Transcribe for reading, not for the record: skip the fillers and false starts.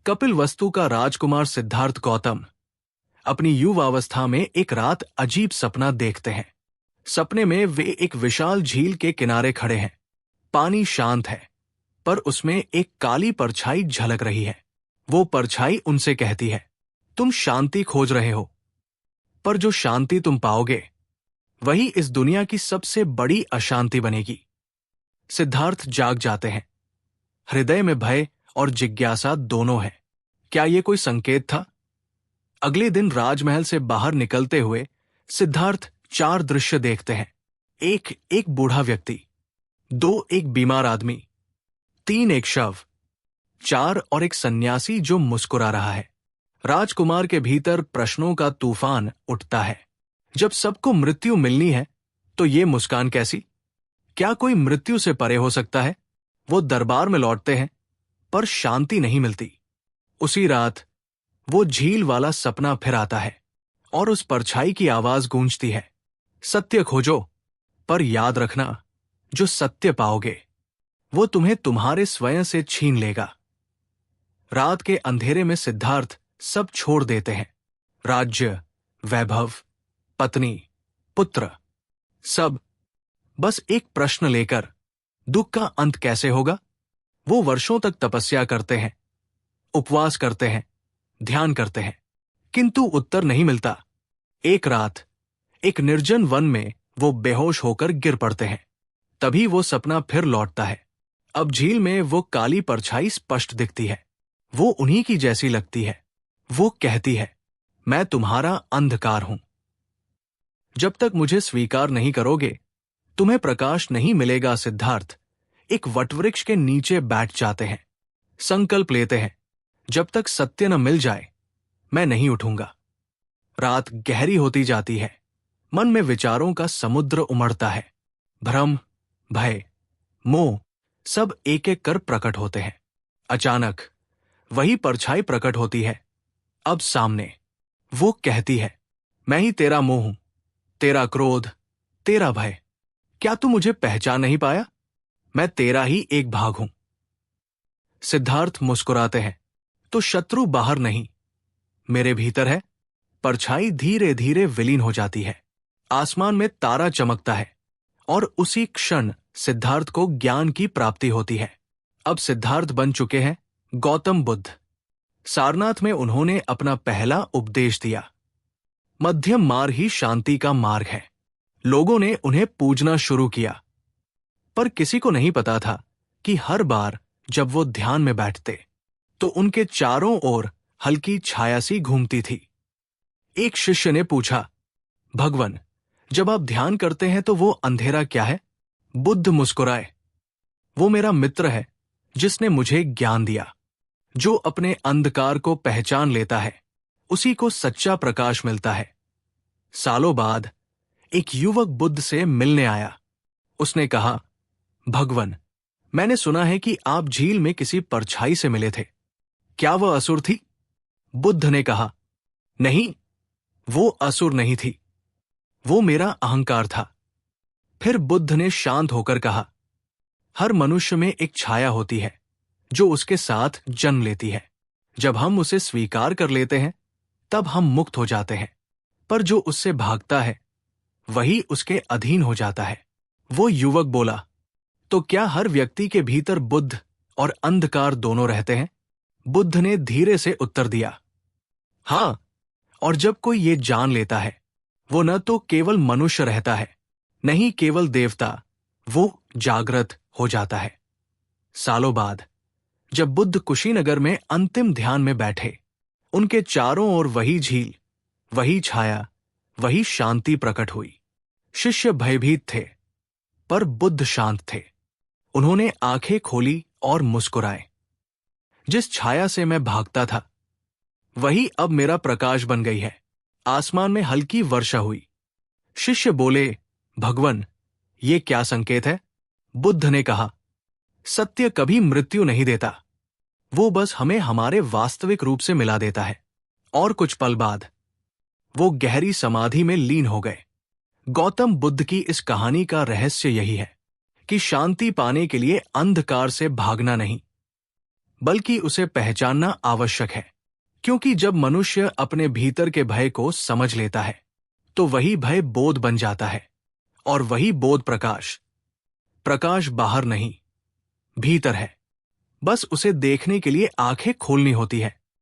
कपिलवस्तु का राजकुमार सिद्धार्थ गौतम अपनी युवावस्था में एक रात अजीब सपना देखते हैं। सपने में वे एक विशाल झील के किनारे खड़े हैं। पानी शांत है, पर उसमें एक काली परछाई झलक रही है। वो परछाई उनसे कहती है, तुम शांति खोज रहे हो, पर जो शांति तुम पाओगे वही इस दुनिया की सबसे बड़ी अशांति बनेगी। सिद्धार्थ जाग जाते हैं। हृदय में भय और जिज्ञासा दोनों है। क्या ये कोई संकेत था? अगले दिन राजमहल से बाहर निकलते हुए सिद्धार्थ 4 दृश्य देखते हैं। एक बूढ़ा व्यक्ति, 2 एक बीमार आदमी, 3 एक शव, 4 और एक सन्यासी जो मुस्कुरा रहा है। राजकुमार के भीतर प्रश्नों का तूफान उठता है। जब सबको मृत्यु मिलनी है तो ये मुस्कान कैसी? क्या कोई मृत्यु से परे हो सकता है? वो दरबार में लौटते हैं, पर शांति नहीं मिलती। उसी रात वो झील वाला सपना फिर आता है और उस परछाई की आवाज गूंजती है, सत्य खोजो, पर याद रखना, जो सत्य पाओगे वो तुम्हें तुम्हारे स्वयं से छीन लेगा। रात के अंधेरे में सिद्धार्थ सब छोड़ देते हैं। राज्य, वैभव, पत्नी, पुत्र, सब, बस एक प्रश्न लेकर, दुख का अंत कैसे होगा? वो वर्षों तक तपस्या करते हैं, उपवास करते हैं, ध्यान करते हैं, किंतु उत्तर नहीं मिलता। एक रात एक निर्जन वन में वो बेहोश होकर गिर पड़ते हैं। तभी वो सपना फिर लौटता है। अब झील में वो काली परछाई स्पष्ट दिखती है। वो उन्हीं की जैसी लगती है। वो कहती है, मैं तुम्हारा अंधकार हूं। जब तक मुझे स्वीकार नहीं करोगे तुम्हें प्रकाश नहीं मिलेगा। सिद्धार्थ एक वटवृक्ष के नीचे बैठ जाते हैं। संकल्प लेते हैं, जब तक सत्य न मिल जाए मैं नहीं उठूंगा। रात गहरी होती जाती है। मन में विचारों का समुद्र उमड़ता है। भ्रम, भय, मोह सब एक एक कर प्रकट होते हैं। अचानक वही परछाई प्रकट होती है। अब सामने वो कहती है, मैं ही तेरा मोह हूं, तेरा क्रोध, तेरा भय। क्या तू मुझे पहचान नहीं पाया? मैं तेरा ही एक भाग हूं। सिद्धार्थ मुस्कुराते हैं, तो शत्रु बाहर नहीं, मेरे भीतर है। परछाई धीरे धीरे विलीन हो जाती है। आसमान में तारा चमकता है और उसी क्षण सिद्धार्थ को ज्ञान की प्राप्ति होती है। अब सिद्धार्थ बन चुके हैं गौतम बुद्ध। सारनाथ में उन्होंने अपना पहला उपदेश दिया। मध्यम मार्ग ही शांति का मार्ग है। लोगों ने उन्हें पूजना शुरू किया, पर किसी को नहीं पता था कि हर बार जब वो ध्यान में बैठते तो उनके चारों ओर हल्की छाया सी घूमती थी। एक शिष्य ने पूछा, भगवन, जब आप ध्यान करते हैं तो वो अंधेरा क्या है? बुद्ध मुस्कुराए, वो मेरा मित्र है जिसने मुझे ज्ञान दिया। जो अपने अंधकार को पहचान लेता है उसी को सच्चा प्रकाश मिलता है। सालों बाद एक युवक बुद्ध से मिलने आया। उसने कहा, भगवन, मैंने सुना है कि आप झील में किसी परछाई से मिले थे। क्या वह असुर थी? बुद्ध ने कहा, नहीं, वो असुर नहीं थी, वो मेरा अहंकार था। फिर बुद्ध ने शांत होकर कहा, हर मनुष्य में एक छाया होती है जो उसके साथ जन्म लेती है। जब हम उसे स्वीकार कर लेते हैं तब हम मुक्त हो जाते हैं, पर जो उससे भागता है वही उसके अधीन हो जाता है। वो युवक बोला, तो क्या हर व्यक्ति के भीतर बुद्ध और अंधकार दोनों रहते हैं? बुद्ध ने धीरे से उत्तर दिया, हां, और जब कोई ये जान लेता है वो न तो केवल मनुष्य रहता है, नहीं केवल देवता, वो जागृत हो जाता है। सालों बाद जब बुद्ध कुशीनगर में अंतिम ध्यान में बैठे, उनके चारों ओर वही झील, वही छाया, वही शांति प्रकट हुई। शिष्य भयभीत थे, पर बुद्ध शांत थे। उन्होंने आंखें खोली और मुस्कुराए। जिस छाया से मैं भागता था वही अब मेरा प्रकाश बन गई है। आसमान में हल्की वर्षा हुई। शिष्य बोले, भगवन, ये क्या संकेत है? बुद्ध ने कहा, सत्य कभी मृत्यु नहीं देता, वो बस हमें हमारे वास्तविक रूप से मिला देता है। और कुछ पल बाद वो गहरी समाधि में लीन हो गए। गौतम बुद्ध की इस कहानी का रहस्य यही है कि शांति पाने के लिए अंधकार से भागना नहीं, बल्कि उसे पहचानना आवश्यक है। क्योंकि जब मनुष्य अपने भीतर के भय को समझ लेता है तो वही भय बोध बन जाता है, और वही बोध प्रकाश। प्रकाश बाहर नहीं, भीतर है। बस उसे देखने के लिए आंखें खोलनी होती है।